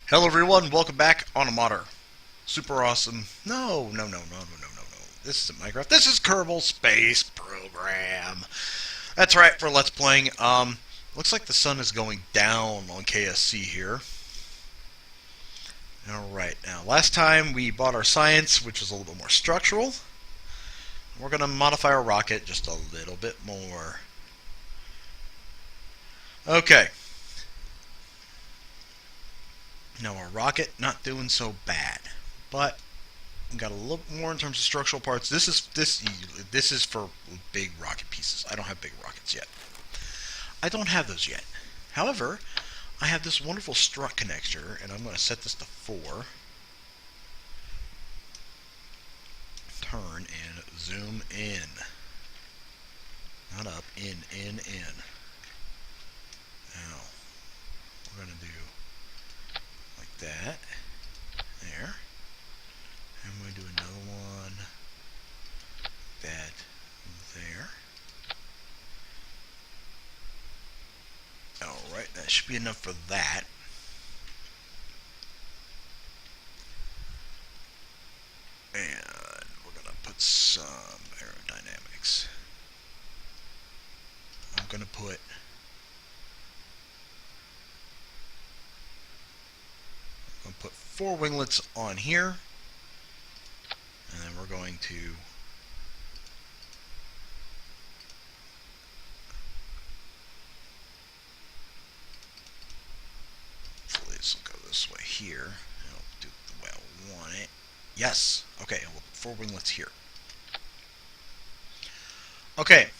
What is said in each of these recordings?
Hello everyone, welcome back on a modder. Super awesome. No. This isn't Minecraft. This is Kerbal Space Program. That's right, for Let's Playing. Looks like the sun is going down on KSC here. Alright, now last time we bought our science, which was a little bit more structural. We're going to modify our rocket just a little bit more. Okay. Now our rocket, not doing so bad. But we got a little more in terms of structural parts. This is for big rocket pieces. I don't have big rockets yet. I don't have those yet. However, I have this wonderful strut connector, and I'm going to set this to 4. Turn and zoom in. Not up, in. Now, we're going to do like that. There. And we're going to do another one. That. There. Alright, that should be enough for that. And we're going to put some aerodynamics. I'm going to put I'm going to put 4 winglets on here. And then we're going to hopefully this will go this way here. I'll do it the way I want it. Yes. Okay, we'll put 4 winglets here. Okay.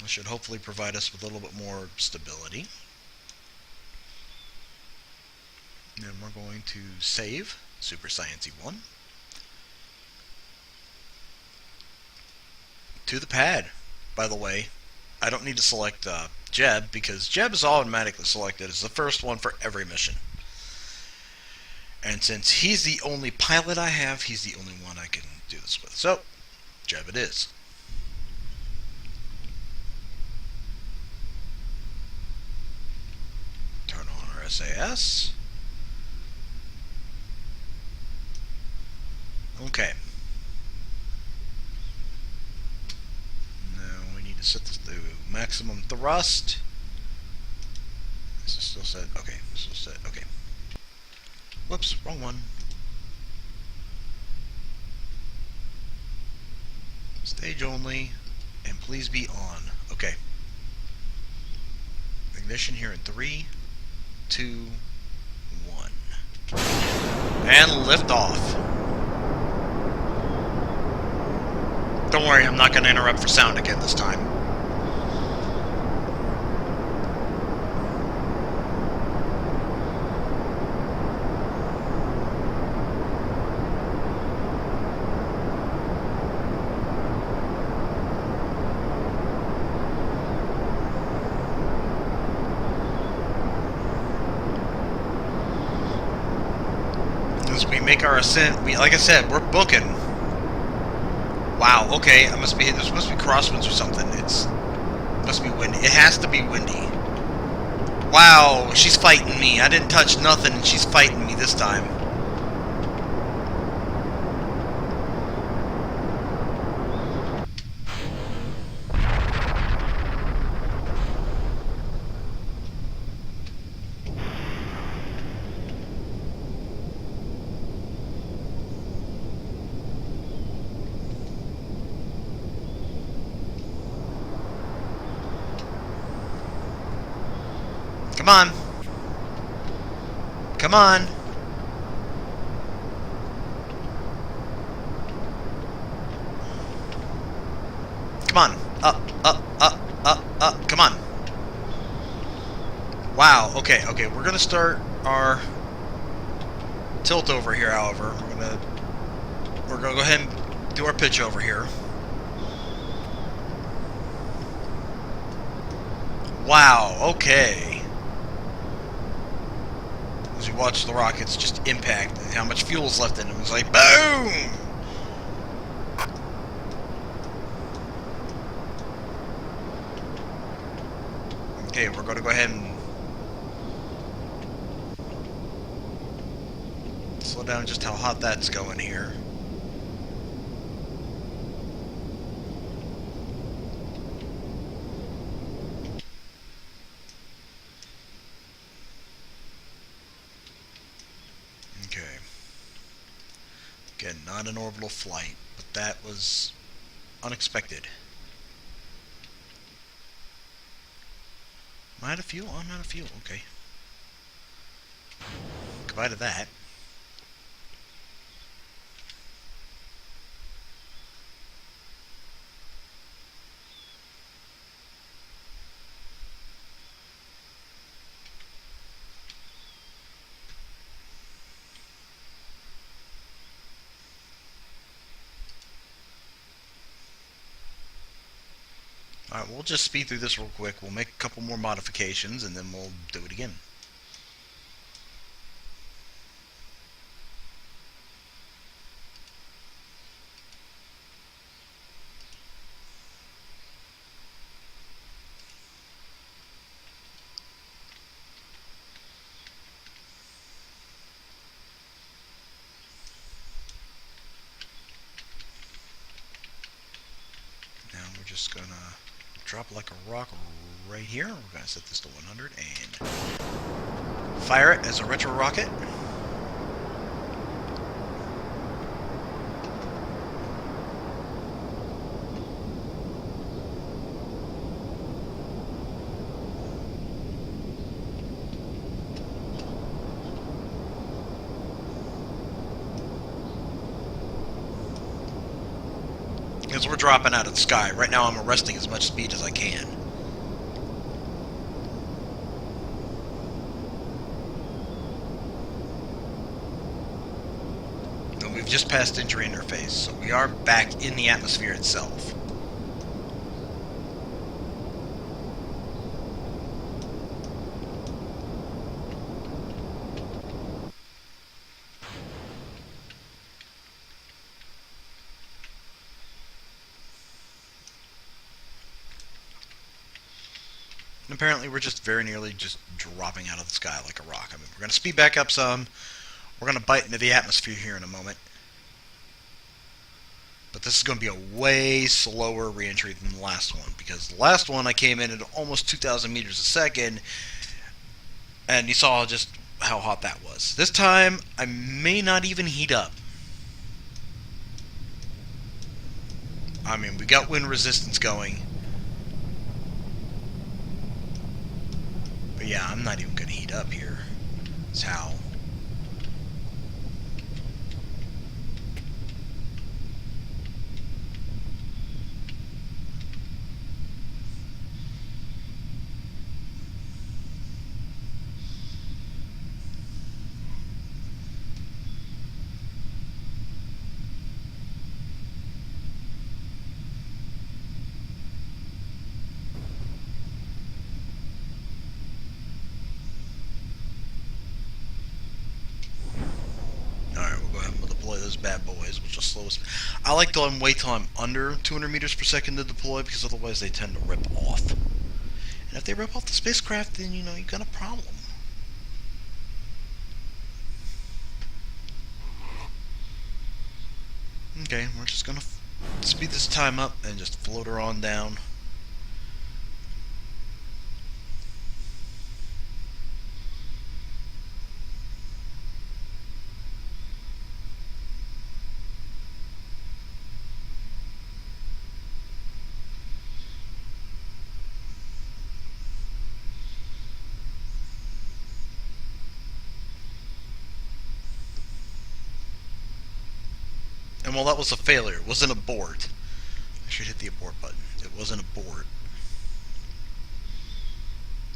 This should hopefully provide us with a little bit more stability. Then we're going to save Super Sciencey 1 to the pad. By the way, I don't need to select Jeb because Jeb is automatically selected as the first one for every mission. And since he's the only pilot I have, he's the only one I can do this with. So, Jeb it is. Turn on our SAS. Okay. Now we need to set this to maximum thrust. This is still set. Okay, this is set. Okay. Whoops, wrong one. Stage only, and please be on. Okay. Ignition here in 3, 2, 1. And lift off. Don't worry, I'm not going to interrupt for sound again this time. As we make our ascent, like I said, we're booking. Wow, okay, there must be crosswinds or something. Must be windy. It has to be windy. Wow, she's fighting me. I didn't touch nothing and she's fighting me this time. Come on. Come on. Come on. Up. Come on. Wow. Okay. We're gonna start our tilt over here. However, we're gonna go ahead and do our pitch over here. Wow. Okay. As you watch the rockets just impact, how much fuel is left in them. It's like boom. Okay, we're going to go ahead and slow down just how hot that's going here. Okay. Again, not an orbital flight, but that was unexpected. Am I out of fuel? I'm out of fuel. Okay. Goodbye to that. Alright, we'll just speed through this real quick. We'll make a couple more modifications, and then we'll do it again. Now we're just gonna drop like a rock right here. We're gonna set this to 100 and fire it as a retro rocket. Because we're dropping out of the sky. Right now I'm arresting as much speed as I can. And we've just passed entry interface, so we are back in the atmosphere itself. And apparently we're just very nearly just dropping out of the sky like a rock. I mean, we're going to speed back up some. We're going to bite into the atmosphere here in a moment. But this is going to be a way slower reentry than the last one, because the last one I came in at almost 2,000 meters a second, and you saw just how hot that was. This time, I may not even heat up. I mean, we got wind resistance going. But yeah, I'm not even going to heat up here. That's how. Bad boys, which will slow us. I like to wait till I'm under 200 meters per second to deploy, because otherwise they tend to rip off. And if they rip off the spacecraft, then you got a problem. Okay, we're just gonna speed this time up and just float her on down. And while that was a failure, it was an abort. I should hit the abort button. It was an abort.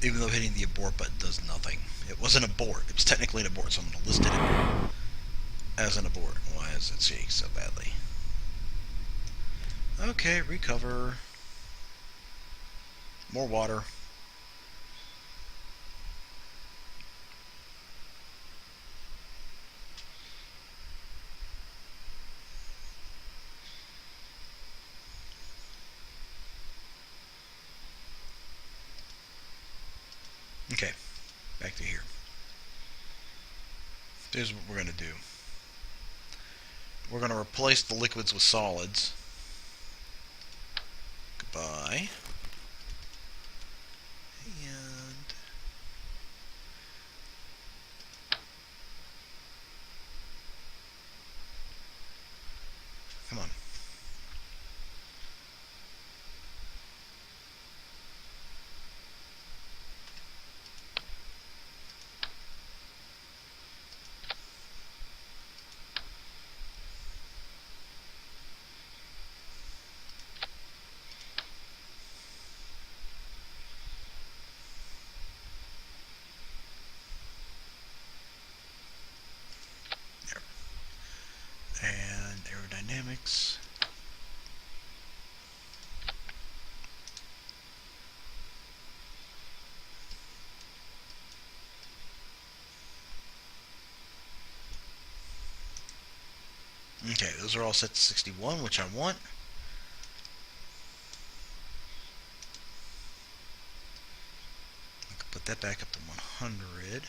Even though hitting the abort button does nothing. It was an abort. It was technically an abort, so I'm going to list it as an abort. Why is it shaking so badly? Okay, recover. More water. Okay, back to here. Here's what we're going to do. We're going to replace the liquids with solids. Goodbye. And come on. There. And aerodynamics. Okay, those are all set to 61, which I want. I can put that back up to 100.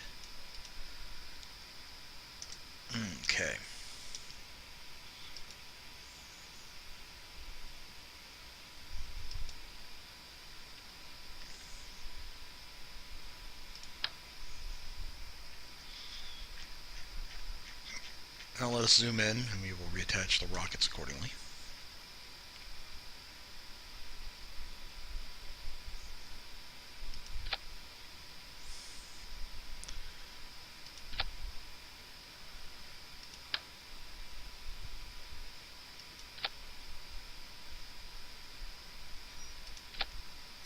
Okay. Now let us zoom in, and we will reattach the rockets accordingly.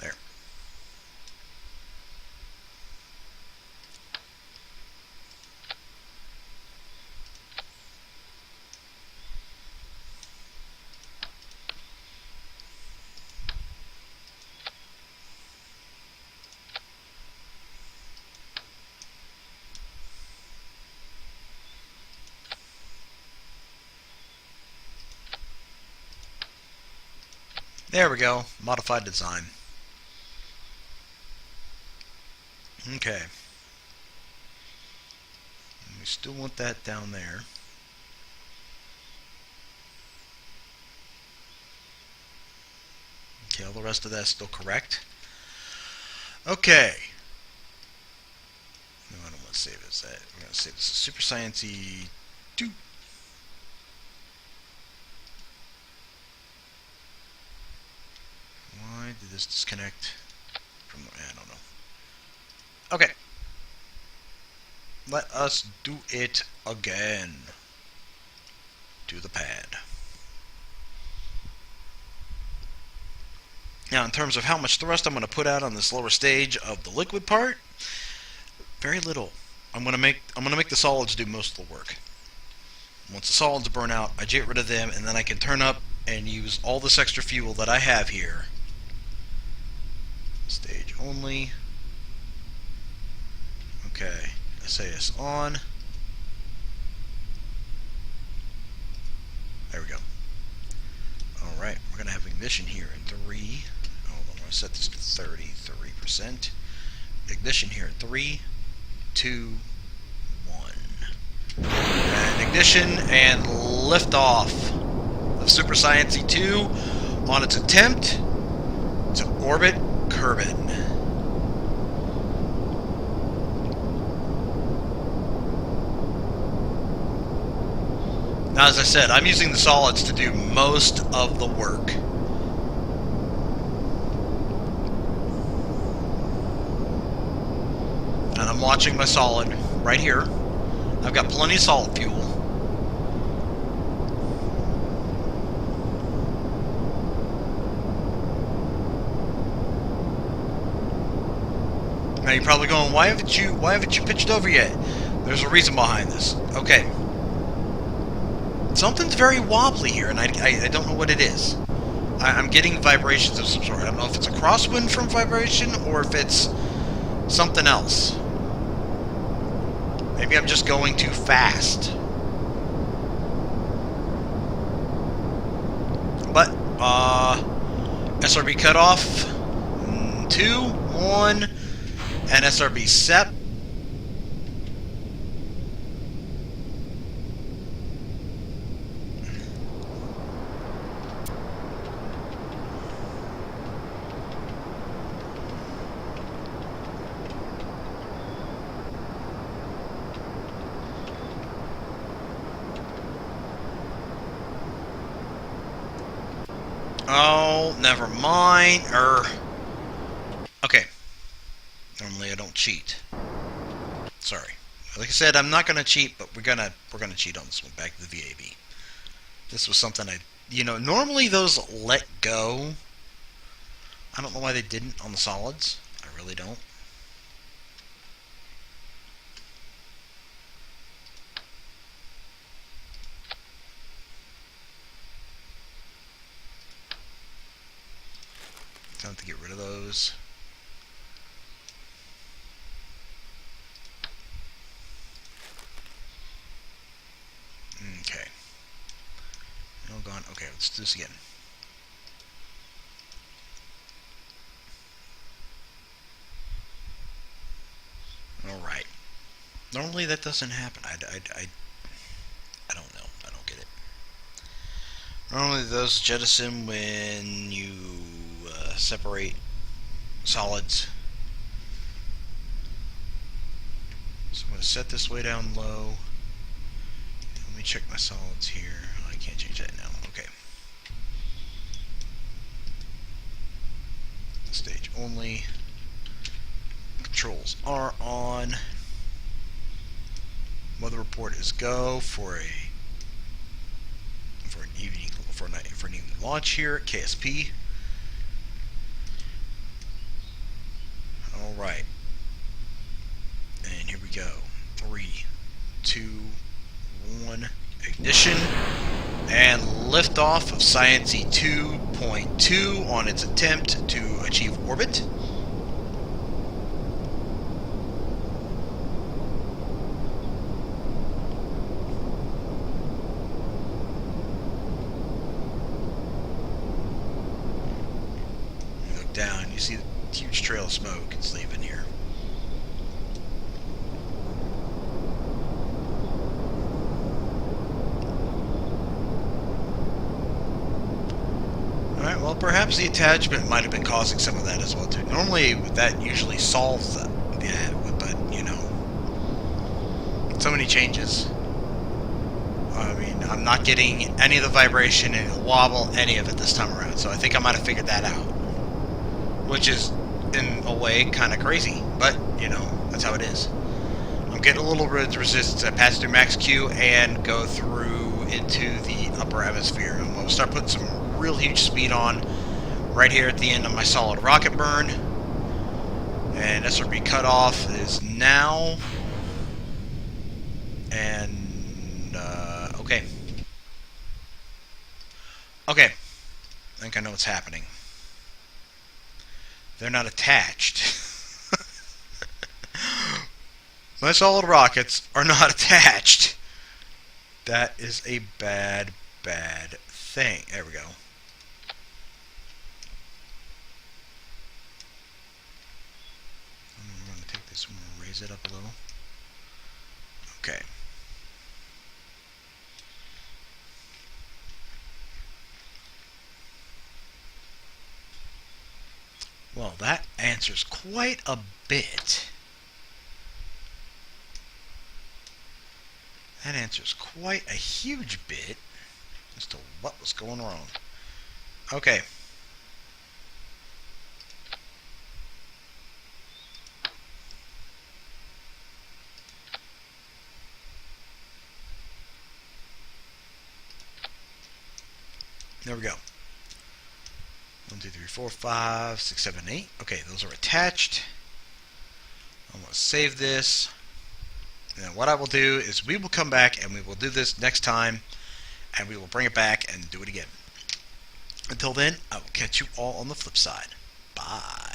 There. There we go. Modified design. Okay. And we still want that down there. Okay, all the rest of that's still correct. Okay. No, I don't want to save this. We're going to save this as Super Science-y 2. Why did this disconnect from the... I don't know. Okay. Let us do it again. To the pad. Now, in terms of how much thrust I'm going to put out on this lower stage of the liquid part, very little. I'm going to make the solids do most of the work. Once the solids burn out, I get rid of them, and then I can turn up and use all this extra fuel that I have here. Stage only. Okay, SAS on. There we go. Alright, we're going to have ignition here in 3. Hold on, I'm going to set this to 33%. Ignition here in 3, 2, 1. And ignition and liftoff of Super Science-y 2 on its attempt to orbit Kerbin. Now, as I said, I'm using the solids to do most of the work. And I'm launching my solid right here. I've got plenty of solid fuel. Now you're probably going, why haven't you pitched over yet? There's a reason behind this. Okay. Something's very wobbly here, and I don't know what it is. I'm getting vibrations of some sort. I don't know if it's a crosswind from vibration or if it's something else. Maybe I'm just going too fast. But, SRB cutoff, 2, 1, and SRB set. Oh, never mind. Okay. Normally I don't cheat. Sorry. Like I said, I'm not gonna cheat, but we're gonna cheat on this one. Back to the VAB. This was something normally those let go. I don't know why they didn't on the solids. I really don't. Time to get rid of those. Okay. No gone. Okay, let's do this again. Alright. Normally that doesn't happen. I don't know. I don't get it. Normally those jettison when you separate solids. So I'm going to set this way down low. Let me check my solids here. I can't change that now. Okay. Stage only. Controls are on. Weather report is go for an evening launch here at KSP. All right. And here we go. 3, 2, 1. Ignition. And liftoff of Science 2.2 on its attempt to achieve orbit. You look down, you see the huge trail of smoke it's leaving here. Alright, well, perhaps the attachment might have been causing some of that as well, too. Normally, that usually solves that, but, so many changes. I mean, I'm not getting any of the vibration, any of the wobble, any of it this time around, so I think I might have figured that out. Which is, in a way, kind of crazy, but, that's how it is. I'm getting a little bit of resistance. I pass through max Q and go through into the upper atmosphere. I'm going to start putting some real huge speed on right here at the end of my solid rocket burn. And SRB cutoff is now. And, okay. Okay. I think I know what's happening. They're not attached. My solid rockets are not attached. That is a bad, bad thing. There we go. I'm going to take this one and raise it up a little. Okay. Well, that answers quite a bit. That answers quite a huge bit as to what was going wrong. Okay. There we go. 1, 2, 3, 4, 5, 6, 7, 8. Okay, those are attached. I'm going to save this. And what I will do is we will come back and we will do this next time, and we will bring it back and do it again. Until then, I will catch you all on the flip side. Bye.